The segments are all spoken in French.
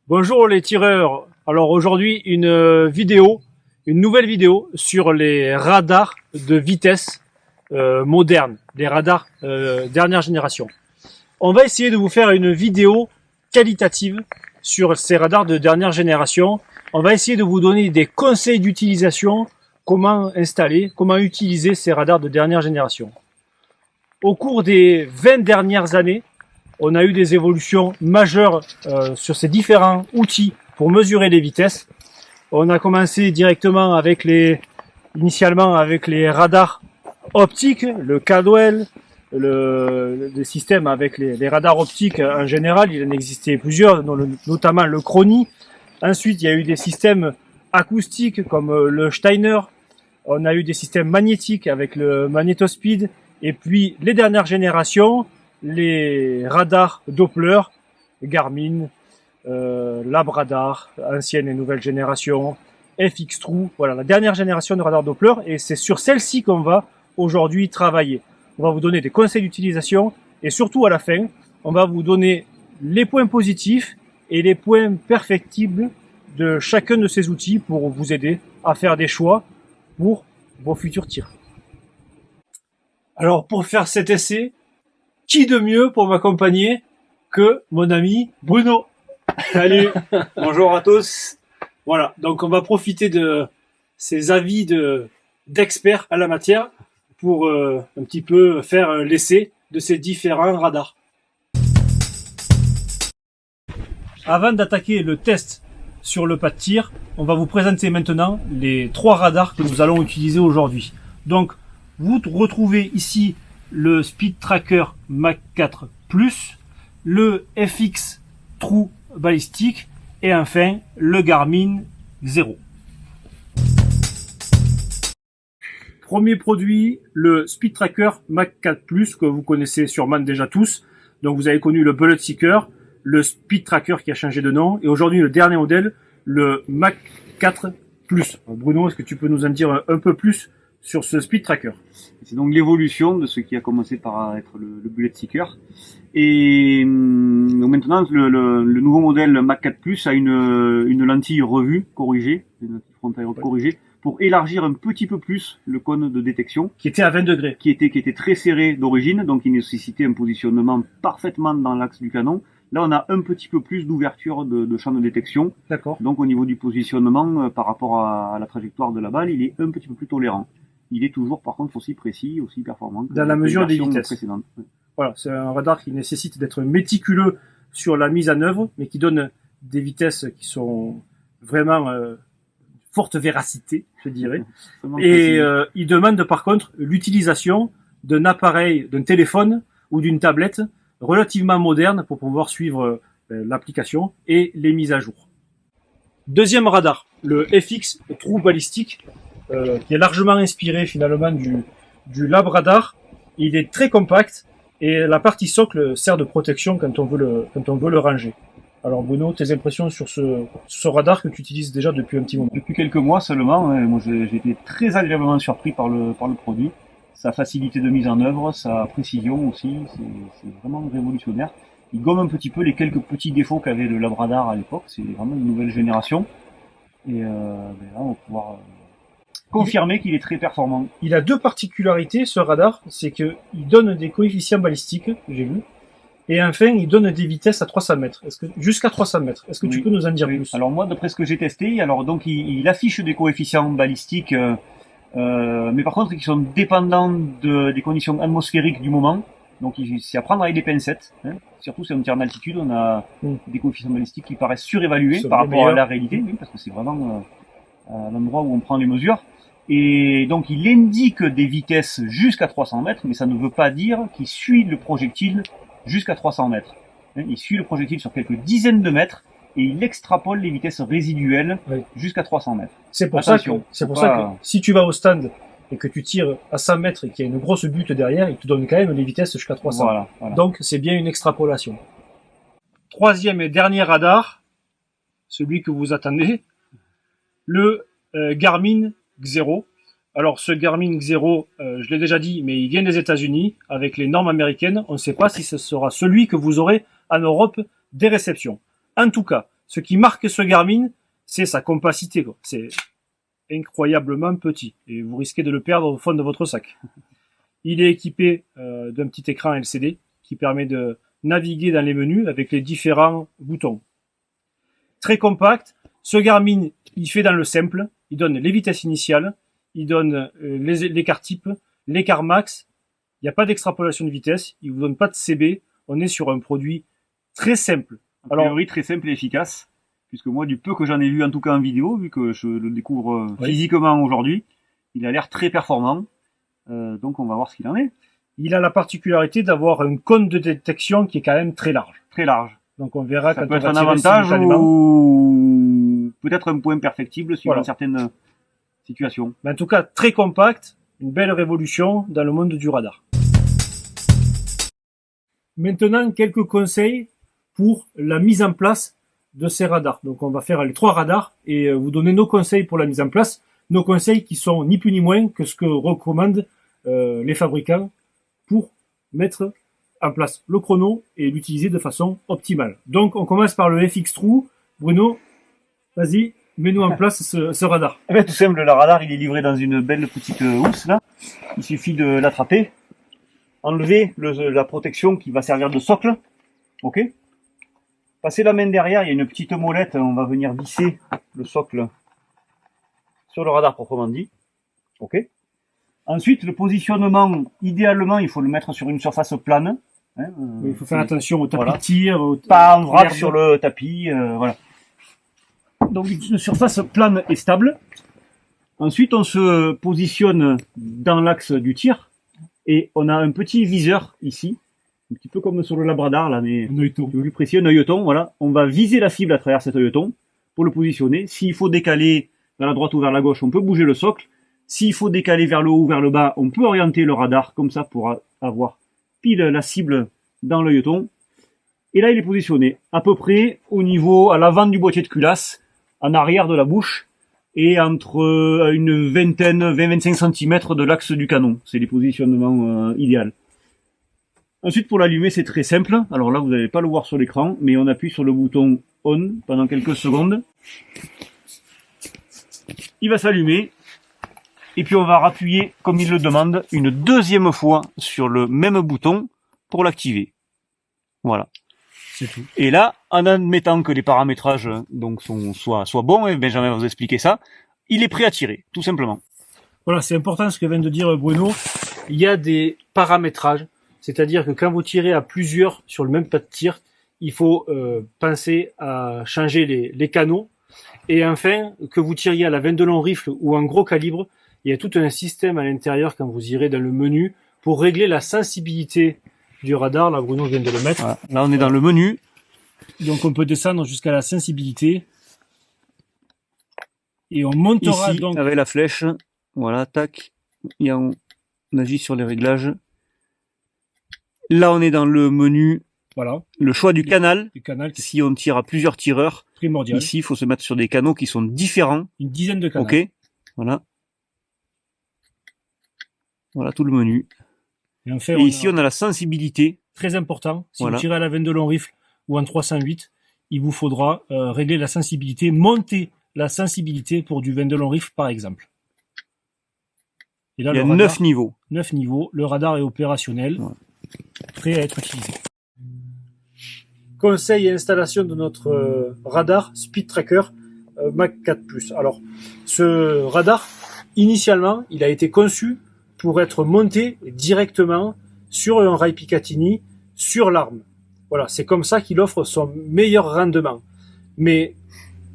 Bonjour les tireurs. Alors aujourd'hui une nouvelle vidéo sur les radars de vitesse modernes, les radars dernière génération. On va essayer de vous faire une vidéo qualitative sur ces radars de dernière génération. On va essayer de vous donner des conseils d'utilisation, comment installer, comment utiliser ces radars de dernière génération. Au cours des 20 dernières années, on a eu des évolutions majeures sur ces différents outils pour mesurer les vitesses. On a commencé directement initialement avec les radars optiques, le Caldwell, le système avec les radars optiques en général. Il en existait plusieurs, notamment le Chronie. Ensuite, il y a eu des systèmes acoustiques comme le Steiner. On a eu des systèmes magnétiques avec le Magnetospeed. Et puis, les dernières générations, les radars Doppler, Garmin, Labradar, ancienne et nouvelle génération, FX-True, voilà la dernière génération de radars Doppler, et c'est sur celle-ci qu'on va aujourd'hui travailler. On va vous donner des conseils d'utilisation, et surtout à la fin, on va vous donner les points positifs et les points perfectibles de chacun de ces outils pour vous aider à faire des choix pour vos futurs tirs. Alors pour faire cet essai, qui de mieux pour m'accompagner que mon ami Bruno. Salut. Bonjour à tous. Voilà, donc on va profiter de ces avis d'experts à la matière pour un petit peu faire l'essai de ces différents radars. Avant d'attaquer le test sur le pas de tir, on va vous présenter maintenant les 3 radars que nous allons utiliser aujourd'hui. Donc vous retrouvez ici le Speed Tracker Mach 4 Plus, le FX True Ballistic et enfin le Garmin Xero. Premier produit, le Speed Tracker Mach 4 Plus que vous connaissez sûrement déjà tous. Donc vous avez connu le Bullet Seeker, le Speed Tracker qui a changé de nom et aujourd'hui le dernier modèle, le Mach 4 Plus. Bruno, est-ce que tu peux nous en dire un peu plus sur ce Speed Tracker? C'est donc l'évolution de ce qui a commencé par être le Bullet Seeker. Et donc maintenant, le nouveau modèle Mach 4 Plus a une lentille revue, corrigée, une lentille frontale corrigée, pour élargir un petit peu plus le cône de détection. Qui était à 20 degrés. Qui était très serré d'origine, donc il nécessitait un positionnement parfaitement dans l'axe du canon. Là, on a un petit peu plus d'ouverture de champ de détection. D'accord. Donc au niveau du positionnement, par rapport à la trajectoire de la balle, il est un petit peu plus tolérant. Il est toujours, par contre, aussi précis, aussi performant que dans la mesure des vitesses précédentes. Voilà, c'est un radar qui nécessite d'être méticuleux sur la mise en œuvre, mais qui donne des vitesses qui sont vraiment forte véracité, je dirais. Et il demande par contre l'utilisation d'un appareil, d'un téléphone ou d'une tablette relativement moderne pour pouvoir suivre l'application et les mises à jour. Deuxième radar, le FX True Ballistic, qui est largement inspiré finalement du Labradar. Il est très compact et la partie socle sert de protection quand on veut le ranger. Alors Bruno, tes impressions sur ce radar que tu utilises déjà depuis un petit moment? Depuis quelques mois seulement, hein, moi j'ai été très agréablement surpris par le produit. Sa facilité de mise en œuvre, sa précision aussi, c'est vraiment révolutionnaire. Il gomme un petit peu les quelques petits défauts qu'avait le Labradar à l'époque. C'est vraiment une nouvelle génération. Et là, on va pouvoir confirmer qu'il est très performant. Il a 2 particularités, ce radar. C'est qu'il donne des coefficients balistiques, j'ai vu. Et enfin, il donne des vitesses à 300 mètres. Jusqu'à 300 mètres. Est-ce que tu peux nous en dire plus? Alors moi, d'après ce que j'ai testé, alors donc il affiche des coefficients balistiques, mais par contre qui sont dépendants des conditions atmosphériques du moment. Donc c'est à prendre avec des pincettes. Hein. Surtout si on tire en altitude, on a des coefficients balistiques qui paraissent surévalués par rapport à la réalité, oui, parce que c'est vraiment à l'endroit où on prend les mesures. Et donc il indique des vitesses jusqu'à 300 mètres, mais ça ne veut pas dire qu'il suit le projectile jusqu'à 300 mètres. Il suit le projectile sur quelques dizaines de mètres et il extrapole les vitesses résiduelles jusqu'à 300 mètres. C'est pour ça que si tu vas au stand et que tu tires à 100 mètres et qu'il y a une grosse butte derrière, il te donne quand même les vitesses jusqu'à 300. Voilà. Donc c'est bien une extrapolation. Troisième et dernier radar, celui que vous attendez, le Garmin Xero. Alors ce Garmin Xero, je l'ai déjà dit, mais il vient des États-Unis avec les normes américaines. On ne sait pas si ce sera celui que vous aurez en Europe des réceptions. En tout cas, ce qui marque ce Garmin, c'est sa compacité, quoi. C'est incroyablement petit et vous risquez de le perdre au fond de votre sac. Il est équipé d'un petit écran LCD qui permet de naviguer dans les menus avec les différents boutons. Très compact. Ce Garmin, il fait dans le simple. Il donne les vitesses initiales, il donne l'écart type, l'écart max. Il n'y a pas d'extrapolation de vitesse, il vous donne pas de CB. On est sur un produit très simple. A priori, très simple et efficace, puisque moi, du peu que j'en ai vu, en tout cas en vidéo, vu que je le découvre physiquement aujourd'hui, il a l'air très performant. Donc on va voir ce qu'il en est. Il a la particularité d'avoir un cône de détection qui est quand même très large. Très large. Donc on verra ça quand peut on être va un tirer avantage simultanément. ou peut-être un point perfectible suivant certaines situations. Mais en tout cas, très compact, une belle révolution dans le monde du radar. Maintenant, quelques conseils pour la mise en place de ces radars. Donc on va faire les 3 radars et vous donner nos conseils pour la mise en place. Nos conseils qui sont ni plus ni moins que ce que recommandent les fabricants pour mettre en place le chrono et l'utiliser de façon optimale. Donc on commence par le FX True. Bruno, vas-y, mets-nous en place ce radar. Eh bien, tout simple, le radar il est livré dans une belle petite housse là. Il suffit de l'attraper, enlever la protection qui va servir de socle. Ok. Passer la main derrière, il y a une petite molette, on va venir visser le socle sur le radar proprement dit. Ok. Ensuite, le positionnement, idéalement, il faut le mettre sur une surface plane. Hein, il faut faire attention au tapis de tir. Pas en vrac sur le tapis. Voilà. Donc une surface plane et stable. Ensuite, on se positionne dans l'axe du tir. Et on a un petit viseur ici. Un petit peu comme sur le Labradar, là, mais plus précis, un œilleton. Voilà. On va viser la cible à travers cet œilleton pour le positionner. S'il faut décaler vers la droite ou vers la gauche, on peut bouger le socle. S'il faut décaler vers le haut ou vers le bas, on peut orienter le radar comme ça pour avoir pile la cible dans l'œilleton. Et là, il est positionné à peu près au niveau, à l'avant du boîtier de culasse, en arrière de la bouche, et entre une vingtaine, 20-25 cm de l'axe du canon. C'est les positionnements idéal. Ensuite, pour l'allumer, c'est très simple. Alors là, vous n'allez pas le voir sur l'écran, mais on appuie sur le bouton ON pendant quelques secondes. Il va s'allumer. Et puis on va appuyer, comme il le demande, une deuxième fois sur le même bouton pour l'activer. Voilà. C'est tout. Et là, en admettant que les paramétrages donc soient bons, et Benjamin va vous expliquer ça, il est prêt à tirer, tout simplement. Voilà, c'est important ce que vient de dire Bruno. Il y a des paramétrages, c'est-à-dire que quand vous tirez à plusieurs sur le même pas de tir, il faut penser à changer les canaux. Et enfin, que vous tiriez à la 22 long rifle ou en gros calibre, il y a tout un système à l'intérieur quand vous irez dans le menu pour régler la sensibilité du radar. Là, Bruno vient de le mettre. Voilà. Là, on est dans le menu. Donc, on peut descendre jusqu'à la sensibilité. Et on montera ici, donc avec la flèche. Voilà, tac. Et on agit sur les réglages. Là, on est dans le menu. Voilà. Le choix du canal. Si on tire à plusieurs tireurs. Primordial. Ici, il faut se mettre sur des canaux qui sont différents. Une dizaine de canaux. Ok. Voilà. Voilà tout le menu. Et, enfin, et ici, on a la sensibilité. Très important. Si voilà. vous tirez à la 22 long rifle ou en 308, il vous faudra régler la sensibilité, monter la sensibilité pour du 22 long rifle, par exemple. Et là, il y a 9 niveaux. 9 niveaux. Le radar est opérationnel, prêt à être utilisé. Conseil et installation de notre radar Speed Tracker Mach 4+. Alors, ce radar, initialement, il a été conçu pour être monté directement sur un rail Picatinny, sur l'arme. Voilà, c'est comme ça qu'il offre son meilleur rendement. Mais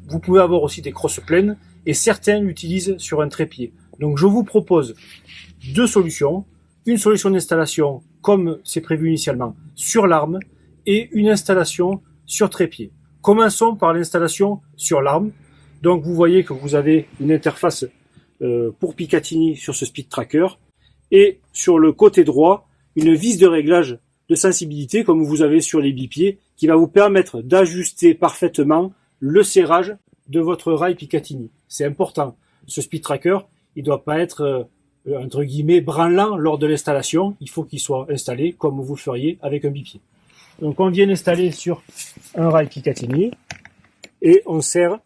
vous pouvez avoir aussi des crosses pleines, et certains l'utilisent sur un trépied. Donc je vous propose 2 solutions. Une solution d'installation, comme c'est prévu initialement, sur l'arme, et une installation sur trépied. Commençons par l'installation sur l'arme. Donc vous voyez que vous avez une interface pour Picatinny sur ce Speed Tracker, et sur le côté droit, une vis de réglage de sensibilité, comme vous avez sur les bipieds, qui va vous permettre d'ajuster parfaitement le serrage de votre rail Picatinny. C'est important. Ce Speed Tracker, il ne doit pas être, entre guillemets, branlant lors de l'installation. Il faut qu'il soit installé comme vous le feriez avec un bipied. Donc on vient l'installer sur un rail Picatinny. et on sert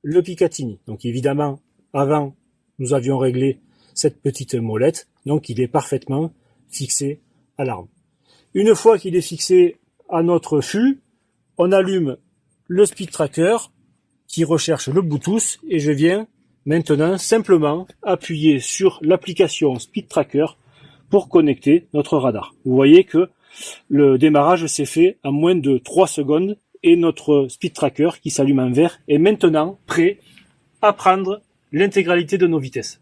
le Picatinny. Donc évidemment, avant, nous avions réglé cette petite molette, donc il est parfaitement fixé à l'arme. Une fois qu'il est fixé à notre fût, on allume le speed tracker qui recherche le Bluetooth et je viens maintenant simplement appuyer sur l'application speed tracker pour connecter notre radar. Vous voyez que le démarrage s'est fait en moins de 3 secondes et notre speed tracker qui s'allume en vert est maintenant prêt à prendre l'intégralité de nos vitesses.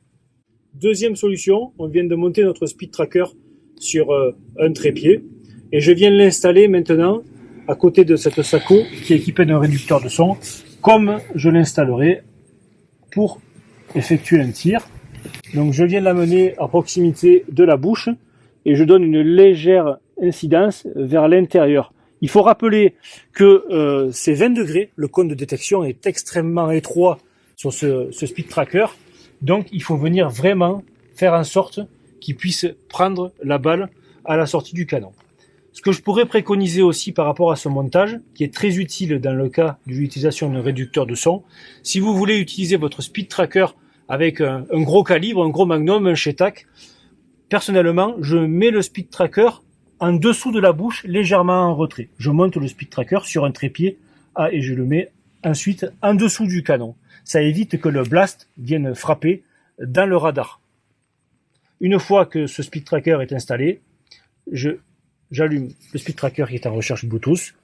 Deuxième solution, on vient de monter notre speed tracker sur un trépied et je viens l'installer maintenant à côté de cette SACO qui est équipée d'un réducteur de son comme je l'installerai pour effectuer un tir. Donc je viens l'amener à proximité de la bouche et je donne une légère incidence vers l'intérieur. Il faut rappeler que c'est 20 degrés, le cône de détection est extrêmement étroit sur ce speed tracker, donc il faut venir vraiment faire en sorte qu'il puisse prendre la balle à la sortie du canon. Ce que je pourrais préconiser aussi par rapport à ce montage, qui est très utile dans le cas de l'utilisation d'un réducteur de son, si vous voulez utiliser votre speed tracker avec un gros calibre, un gros magnum, un Shetak, personnellement, je mets le speed tracker en dessous de la bouche, légèrement en retrait. Je monte le speed tracker sur un trépied et je le mets ensuite en dessous du canon. Ça évite que le blast vienne frapper dans le radar. Une fois que ce speed tracker est installé, j'allume le speed tracker qui est en recherche Bluetooth,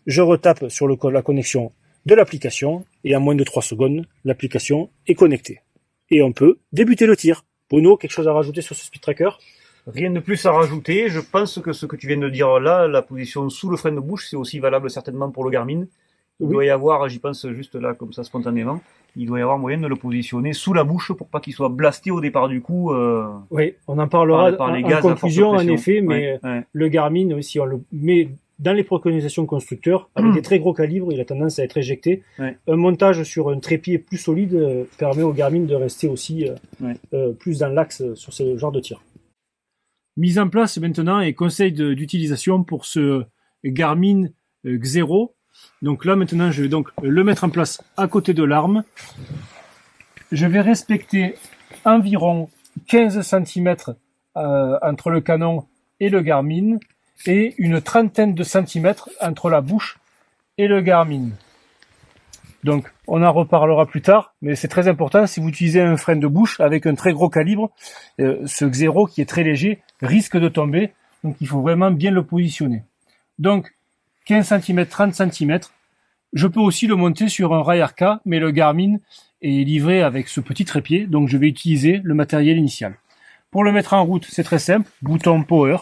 je retape sur la connexion de l'application et en moins de 3 secondes, l'application est connectée. Et on peut débuter le tir. Bruno, quelque chose à rajouter sur ce speed tracker ? Rien de plus à rajouter. Je pense que ce que tu viens de dire là, la position sous le frein de bouche, c'est aussi valable certainement pour le Garmin. Il doit y avoir, j'y pense juste là comme ça spontanément, il doit y avoir moyen de le positionner sous la bouche pour pas qu'il soit blasté au départ du coup. Oui, on en parlera en conclusion en effet, mais le Garmin, si on le met dans les préconisations constructeurs, avec des très gros calibres, il a tendance à être éjecté. Un montage sur un trépied plus solide permet au Garmin de rester aussi plus dans l'axe sur ce genre de tir. Mise en place maintenant et conseil d'utilisation pour ce Garmin Xero. Donc là maintenant je vais donc le mettre en place à côté de l'arme. Je vais respecter environ 15 cm entre le canon et le Garmin et une trentaine de centimètres entre la bouche et le Garmin. Donc on en reparlera plus tard, mais c'est très important si vous utilisez un frein de bouche avec un très gros calibre, ce Xero qui est très léger risque de tomber, donc il faut vraiment bien le positionner. Donc 15 cm, 30 cm, je peux aussi le monter sur un rail Arca, mais le Garmin est livré avec ce petit trépied, donc je vais utiliser le matériel initial. Pour le mettre en route, c'est très simple, bouton Power.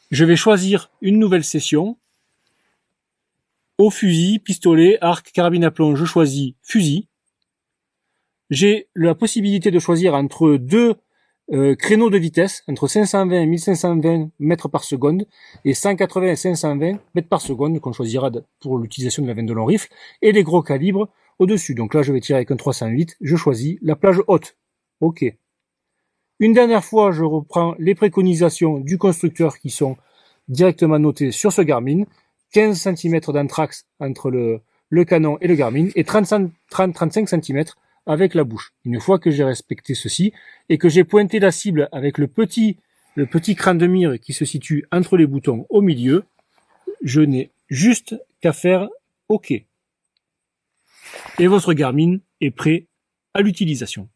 Je vais choisir une nouvelle session. Au fusil, pistolet, arc, carabine à plomb, je choisis fusil. J'ai la possibilité de choisir entre deux créneaux de vitesse, entre 520 et 1520 mètres par seconde et 180 et 520 mètres par seconde qu'on choisira pour l'utilisation de la 22 long rifle et les gros calibres au-dessus. Donc là, je vais tirer avec un 308, je choisis la plage haute. OK. Une dernière fois, je reprends les préconisations du constructeur qui sont directement notées sur ce Garmin. 15 cm d'anthrax entre le canon et le Garmin et 30-35 cm avec la bouche. Une fois que j'ai respecté ceci et que j'ai pointé la cible avec le petit cran de mire qui se situe entre les boutons au milieu, je n'ai juste qu'à faire OK. Et votre Garmin est prêt à l'utilisation.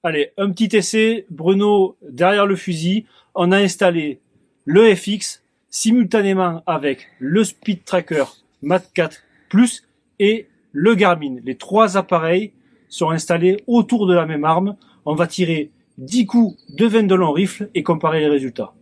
Allez, un petit essai, Bruno, derrière le fusil, on a installé le FX simultanément avec le Speed Tracker Mat 4 Plus et le Garmin. Les trois appareils sont installés autour de la même arme. On va tirer 10 coups de 22 long rifle et comparer les résultats.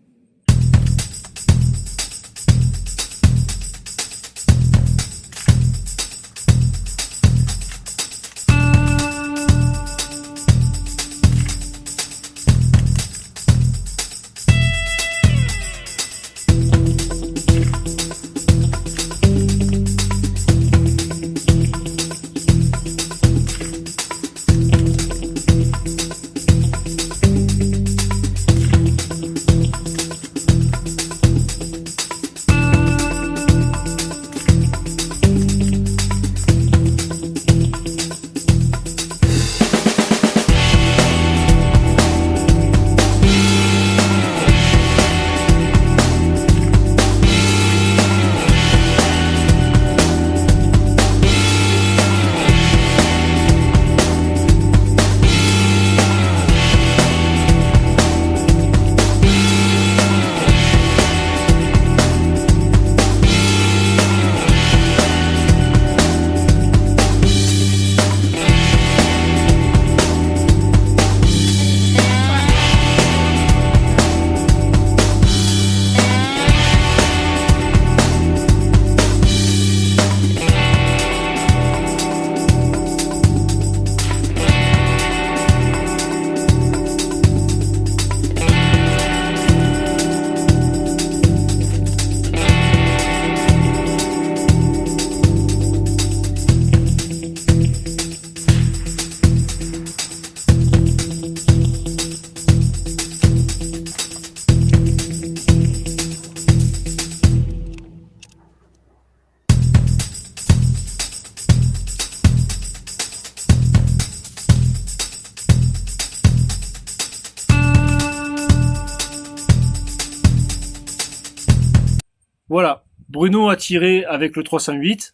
Voilà, Bruno a tiré avec le 308,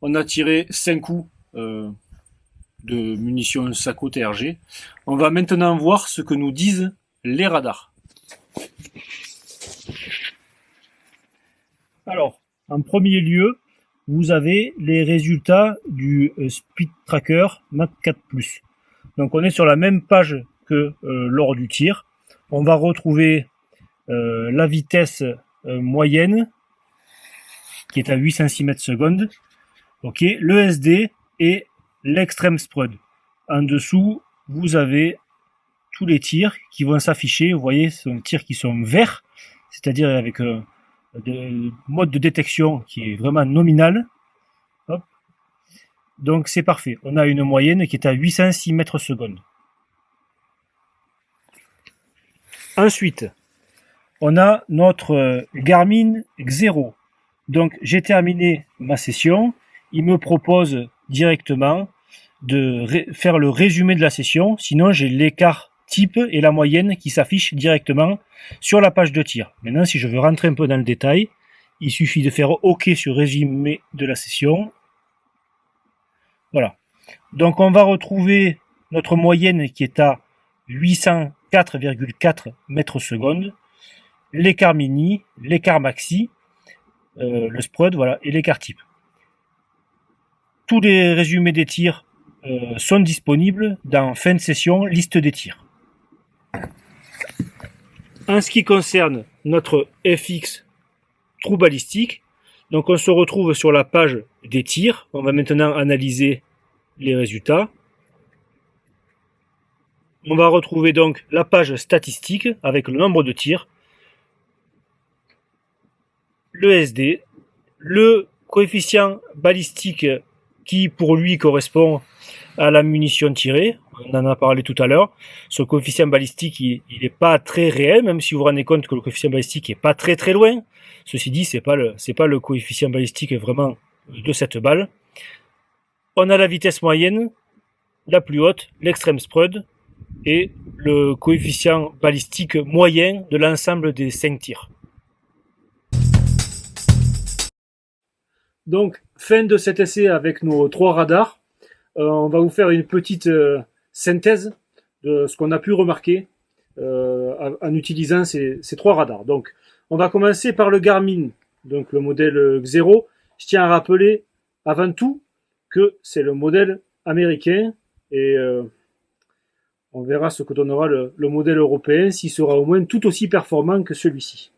on a tiré 5 coups de munitions Sako TRG. On va maintenant voir ce que nous disent les radars. Alors, en premier lieu, vous avez les résultats du Speed Tracker Mat 4 Plus. Donc on est sur la même page que lors du tir. On va retrouver la vitesse moyenne qui est à 800 cm/s. Ok, le SD et l'extrême spread. En dessous, vous avez tous les tirs qui vont s'afficher. Vous voyez, ce sont des tirs qui sont verts, c'est-à-dire avec un mode de détection qui est vraiment nominal. Hop. Donc c'est parfait. On a une moyenne qui est à 806 m/s. Ensuite, on a notre Garmin Xero. Donc j'ai terminé ma session. Il me propose directement de faire le résumé de la session. Sinon j'ai l'écart type et la moyenne qui s'affichent directement sur la page de tir. Maintenant, si je veux rentrer un peu dans le détail, il suffit de faire OK sur résumé de la session. Voilà. Donc on va retrouver notre moyenne qui est à 804,4 m/s, l'écart mini, l'écart maxi, le spread, voilà, et l'écart type. Tous les résumés des tirs sont disponibles dans fin de session, liste des tirs. En ce qui concerne notre FX trou balistique, donc on se retrouve sur la page des tirs. On va maintenant analyser les résultats. On va retrouver donc la page statistique avec le nombre de tirs, le SD, le coefficient balistique qui pour lui correspond à la munition tirée. On en a parlé tout à l'heure. Ce coefficient balistique, il n'est pas très réel, même si vous vous rendez compte que le coefficient balistique n'est pas très très loin. Ceci dit, c'est pas le coefficient balistique vraiment de cette balle. On a la vitesse moyenne, la plus haute, l'extrême spread et le coefficient balistique moyen de l'ensemble des 5 tirs. Donc, fin de cet essai avec nos 3 radars. On va vous faire une petite synthèse de ce qu'on a pu remarquer en utilisant ces trois radars. Donc, on va commencer par le Garmin, donc le modèle Xero. Je tiens à rappeler avant tout que c'est le modèle américain et on verra ce que donnera le modèle européen, s'il sera au moins tout aussi performant que celui-ci.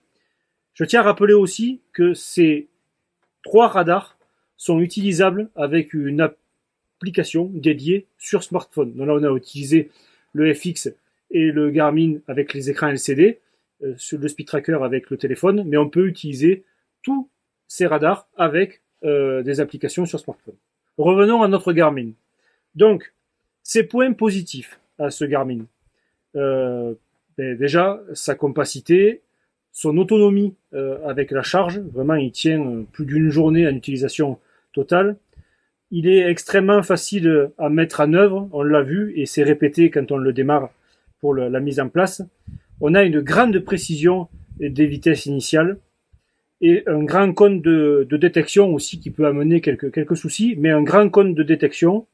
Je tiens à rappeler aussi que ces trois radars sont utilisables avec une application dédiée sur smartphone. Donc là, on a utilisé le FX et le Garmin avec les écrans LCD, le Speed Tracker avec le téléphone, mais on peut utiliser tous ces radars avec des applications sur smartphone. Revenons à notre Garmin. Donc, ces points positifs à ce Garmin. Déjà, sa compacité, son autonomie avec la charge, vraiment il tient plus d'une journée en utilisation totale. Il est extrêmement facile à mettre en œuvre, on l'a vu, et c'est répété quand on le démarre pour la mise en place. On a une grande précision des vitesses initiales et un grand cône de détection aussi qui peut amener quelques soucis, mais un grand cône de détection.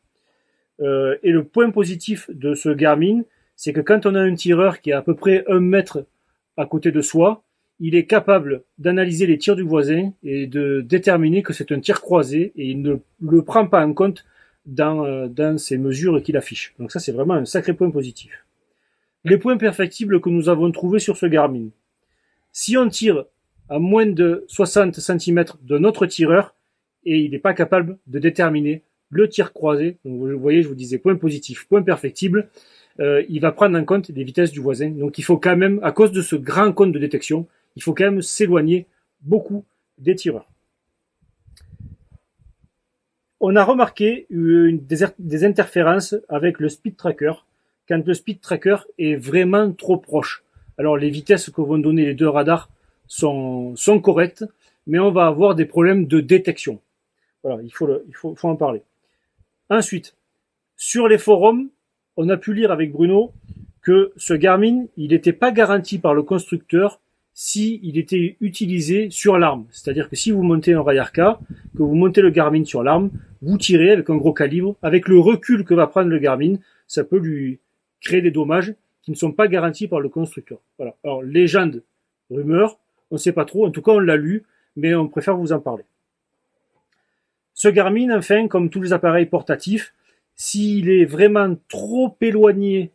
Et le point positif de ce Garmin, c'est que quand on a un tireur qui est à peu près 1 mètre à côté de soi, il est capable d'analyser les tirs du voisin et de déterminer que c'est un tir croisé et il ne le prend pas en compte dans ces mesures qu'il affiche. Donc ça, c'est vraiment un sacré point positif. Les points perfectibles que nous avons trouvés sur ce Garmin. Si on tire à moins de 60 cm de notre tireur et il n'est pas capable de déterminer le tir croisé, donc vous voyez, je vous disais point positif, point perfectible, il va prendre en compte les vitesses du voisin. Donc il faut quand même, à cause de ce grand cône de détection, il faut quand même s'éloigner beaucoup des tireurs. On a remarqué des interférences avec le Speed Tracker quand le Speed Tracker est vraiment trop proche. Alors les vitesses que vont donner les deux radars sont correctes, mais on va avoir des problèmes de détection. Voilà, il faut en parler. Ensuite, sur les forums, on a pu lire avec Bruno que ce Garmin, il n'était pas garanti par le constructeur s'il était utilisé sur l'arme. C'est-à-dire que si vous montez un Rayarka, que vous montez le Garmin sur l'arme, vous tirez avec un gros calibre, avec le recul que va prendre le Garmin, ça peut lui créer des dommages qui ne sont pas garantis par le constructeur. Voilà. Alors, légende, rumeur, on ne sait pas trop, en tout cas on l'a lu, mais on préfère vous en parler. Ce Garmin, enfin, comme tous les appareils portatifs, s'il est vraiment trop éloigné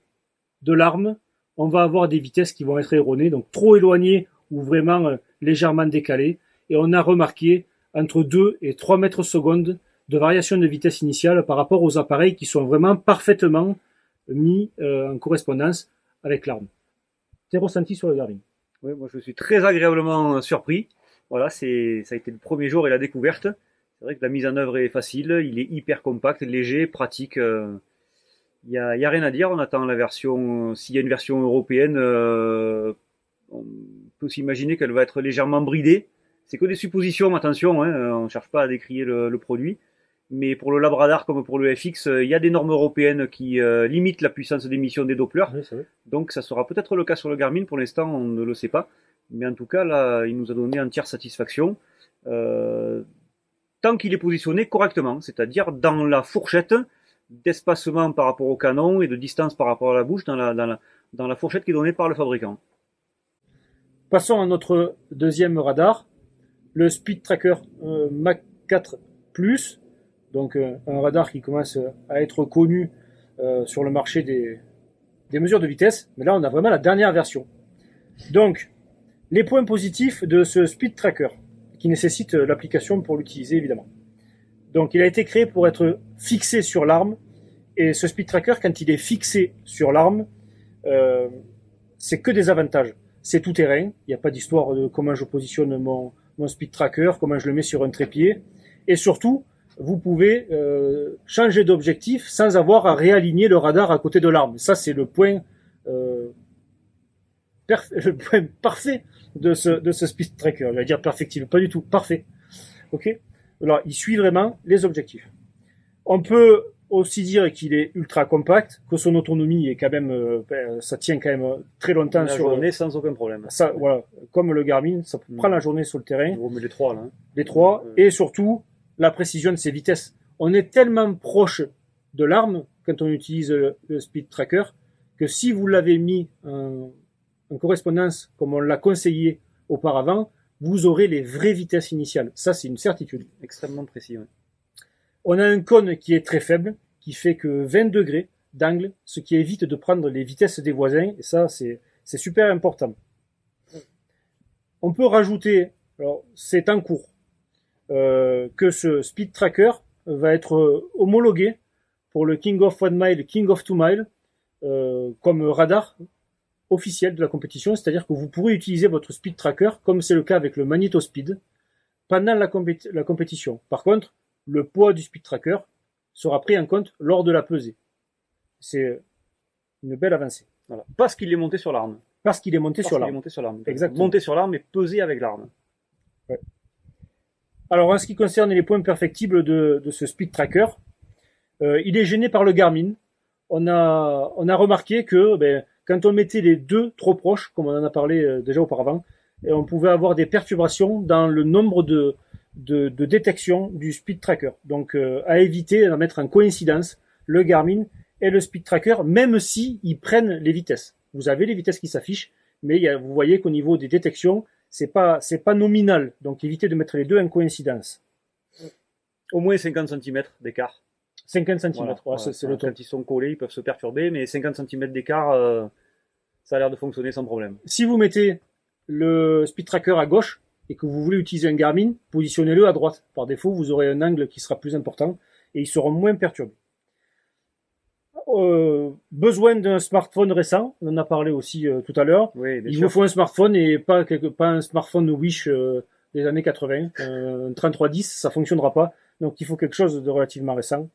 de l'arme, on va avoir des vitesses qui vont être erronées, donc trop éloignées ou vraiment légèrement décalées. Et on a remarqué entre 2 et 3 mètres secondes de variation de vitesse initiale par rapport aux appareils qui sont vraiment parfaitement mis en correspondance avec l'arme. T'es ressenti sur le Garmin? Oui, moi je suis très agréablement surpris. Voilà, ça a été le premier jour et la découverte. C'est vrai que la mise en œuvre est facile, il est hyper compact, léger, pratique. Il y a rien à dire. On attend la version. S'il y a une version européenne, on peut s'imaginer qu'elle va être légèrement bridée. C'est que des suppositions, attention, hein, on ne cherche pas à décrier le produit. Mais pour le Labradar comme pour le FX, il y a des normes européennes qui limitent la puissance d'émission des Doppler. Oui, c'est vrai. Donc ça sera peut-être le cas sur le Garmin. Pour l'instant, on ne le sait pas. Mais en tout cas, là, il nous a donné entière satisfaction. Tant qu'il est positionné correctement, c'est-à-dire dans la fourchette d'espacement par rapport au canon et de distance par rapport à la bouche, dans la fourchette qui est donnée par le fabricant. Passons à notre deuxième radar, le Speed Tracker Mach 4 Plus, donc un radar qui commence à être connu sur le marché des mesures de vitesse, mais là on a vraiment la dernière version. Donc, les points positifs de ce Speed Tracker, qui nécessite l'application pour l'utiliser évidemment. Donc il a été créé pour être fixé sur l'arme, et ce Speed Tracker, quand il est fixé sur l'arme, c'est que des avantages. C'est tout terrain, il n'y a pas d'histoire de comment je positionne mon Speed Tracker, comment je le mets sur un trépied, et surtout, vous pouvez changer d'objectif sans avoir à réaligner le radar à côté de l'arme. Ça, c'est le point parfait de ce Speed Tracker. Je vais dire perfectible, pas du tout, parfait. Ok. Alors, il suit vraiment les objectifs. On peut aussi dire qu'il est ultra compact, que son autonomie est quand même, ça tient quand même très longtemps sur la journée sans aucun problème. Ça, voilà, comme le Garmin, ça prend la journée sur le terrain. On met les trois là. Hein. Les trois, et surtout la précision de ses vitesses. On est tellement proche de l'arme quand on utilise le Speed Tracker que si vous l'avez mis en correspondance comme on l'a conseillé auparavant, vous aurez les vraies vitesses initiales. Ça, c'est une certitude. Extrêmement précis. Ouais. On a un cône qui est très faible, qui fait que 20 degrés d'angle, ce qui évite de prendre les vitesses des voisins, et ça, c'est super important. On peut rajouter, alors c'est en cours, que ce speed tracker va être homologué pour le King of 1 Mile, King of 2 Mile, comme radar officiel de la compétition, c'est-à-dire que vous pourrez utiliser votre speed tracker, comme c'est le cas avec le MagnetoSpeed, pendant la compétition. Par contre, le poids du speed tracker sera pris en compte lors de la pesée. C'est une belle avancée. Voilà. Parce qu'il est monté sur l'arme. Parce qu'il est monté sur l'arme. Exactement. Monté sur l'arme et pesé avec l'arme. Ouais. Alors, en ce qui concerne les points perfectibles de ce speed tracker, il est gêné par le Garmin. On a remarqué que quand on mettait les deux trop proches, comme on en a parlé déjà auparavant, on pouvait avoir des perturbations dans le nombre de détection du speed tracker. Donc, à éviter d'en mettre en coïncidence le Garmin et le speed tracker, même si ils prennent les vitesses. Vous avez les vitesses qui s'affichent, mais vous voyez qu'au niveau des détections, c'est pas nominal. Donc, évitez de mettre les deux en coïncidence. Au moins 50 cm d'écart. 50 cm, voilà, c'est le top. Quand ils sont collés, ils peuvent se perturber, mais 50 cm d'écart, ça a l'air de fonctionner sans problème. Si vous mettez le speed tracker à gauche et que vous voulez utiliser un Garmin, positionnez-le à droite. Par défaut, vous aurez un angle qui sera plus important et ils seront moins perturbés. Besoin d'un smartphone récent, on en a parlé aussi tout à l'heure. Oui, il vous faut un smartphone et pas un smartphone Wish des années 80. Un 3310, ça fonctionnera pas. Donc il faut quelque chose de relativement récent.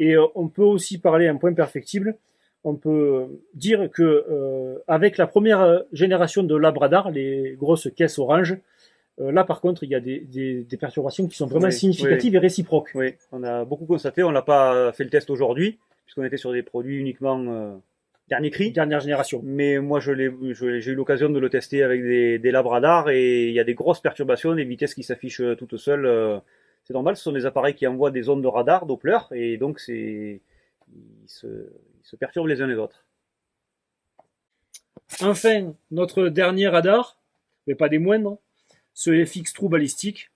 Et on peut aussi parler un point perfectible. On peut dire que avec la première génération de Labradar, les grosses caisses orange, là par contre il y a des perturbations qui sont vraiment significatives et réciproques. Oui, on a beaucoup constaté. On n'a pas fait le test aujourd'hui puisqu'on était sur des produits uniquement dernier cri. Dernière génération. Mais moi j'ai eu l'occasion de le tester avec des Labradar et il y a des grosses perturbations, des vitesses qui s'affichent toutes seules. C'est normal, ce sont des appareils qui envoient des ondes de radar, Doppler, et donc ils se perturbent les uns les autres. Enfin, notre dernier radar, mais pas des moindres, ce FX True Ballistic.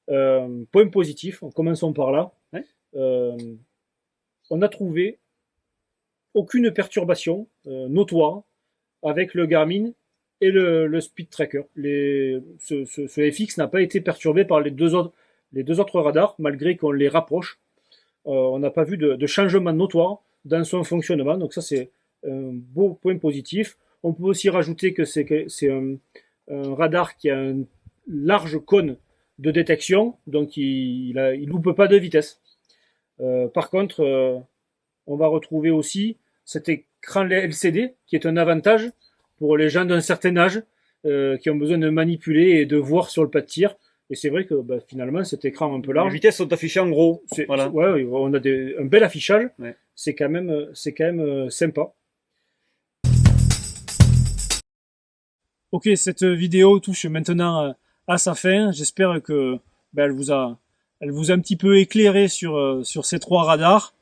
Point positif, commençons par là. Ouais. On a trouvé aucune perturbation notoire avec le Garmin et le Speed Tracker. Ce FX n'a pas été perturbé par les deux autres radars, malgré qu'on les rapproche. On n'a pas vu de changement notoire dans son fonctionnement, donc ça c'est un beau point positif. On peut aussi rajouter que c'est un radar qui a un large cône de détection, donc il loupe pas de vitesse. Par contre, on va retrouver aussi cet écran LCD qui est un avantage pour les gens d'un certain âge qui ont besoin de manipuler et de voir sur le pas de tir. Et c'est vrai que finalement cet écran un peu large. Les vitesses sont affichées en gros. Voilà. Ouais, on a un bel affichage. Ouais. C'est quand même sympa. Ok, cette vidéo touche maintenant à sa fin. J'espère que elle vous a un petit peu éclairé sur ces trois radars.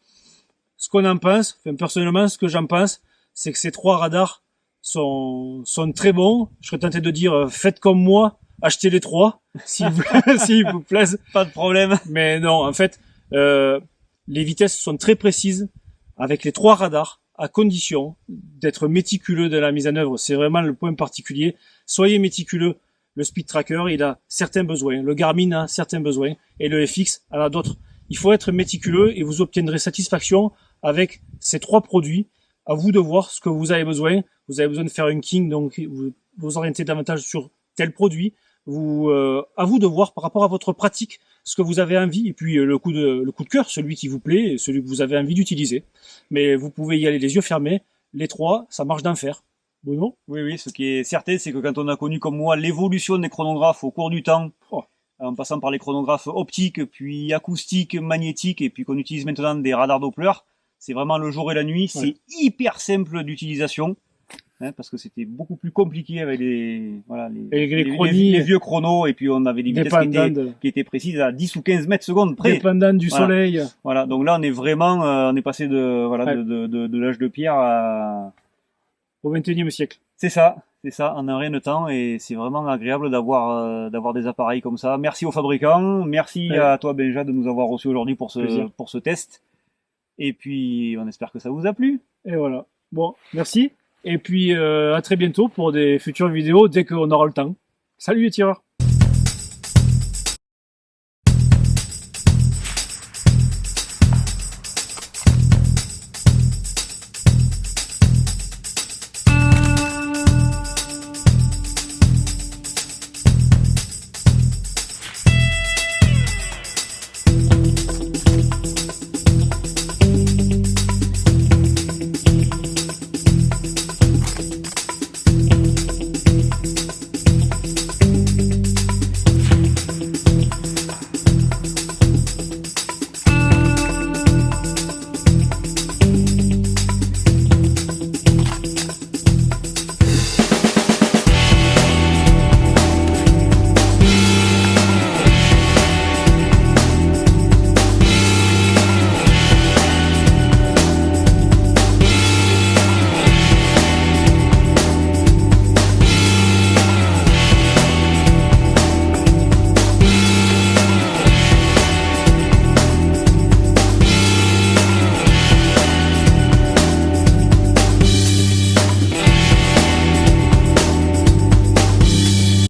Ce qu'on en pense, enfin, personnellement, ce que j'en pense, c'est que ces trois radars sont très bons. Je serais tenté de dire, faites comme moi, achetez les trois, s'il vous plaise. Pas de problème. Mais non, en fait, les vitesses sont très précises avec les trois radars, à condition d'être méticuleux de la mise en œuvre. C'est vraiment le point particulier. Soyez méticuleux. Le Speed Tracker, il a certains besoins. Le Garmin a certains besoins. Et le FX en a d'autres. Il faut être méticuleux et vous obtiendrez satisfaction avec ces trois produits. À vous de voir ce que vous avez besoin. Vous avez besoin de faire un king, donc vous orientez davantage sur tel produit. À vous de voir par rapport à votre pratique ce que vous avez envie et puis le coup de cœur, celui qui vous plaît, celui que vous avez envie d'utiliser. Mais vous pouvez y aller les yeux fermés. Les trois, ça marche d'enfer. Bruno ? Oui, ce qui est certain, c'est que quand on a connu comme moi l'évolution des chronographes au cours du temps, en passant par les chronographes optiques, puis acoustiques, magnétiques, et puis qu'on utilise maintenant des radars Doppler, c'est vraiment le jour et la nuit. C'est hyper simple d'utilisation. Parce que c'était beaucoup plus compliqué avec les vieux chronos, et puis on avait des vitesses qui étaient précises à 10 ou 15 mètres secondes près. Dépendant du soleil. Voilà, donc là on est vraiment, on est passé de l'âge de pierre au XXIe siècle. C'est ça, en un rien de temps, et c'est vraiment agréable d'avoir des appareils comme ça. Merci aux fabricants, merci à toi Benja de nous avoir reçus aujourd'hui pour ce test. Et puis on espère que ça vous a plu. Et voilà. Bon, merci. Et puis à très bientôt pour des futures vidéos dès qu'on aura le temps. Salut les tireurs!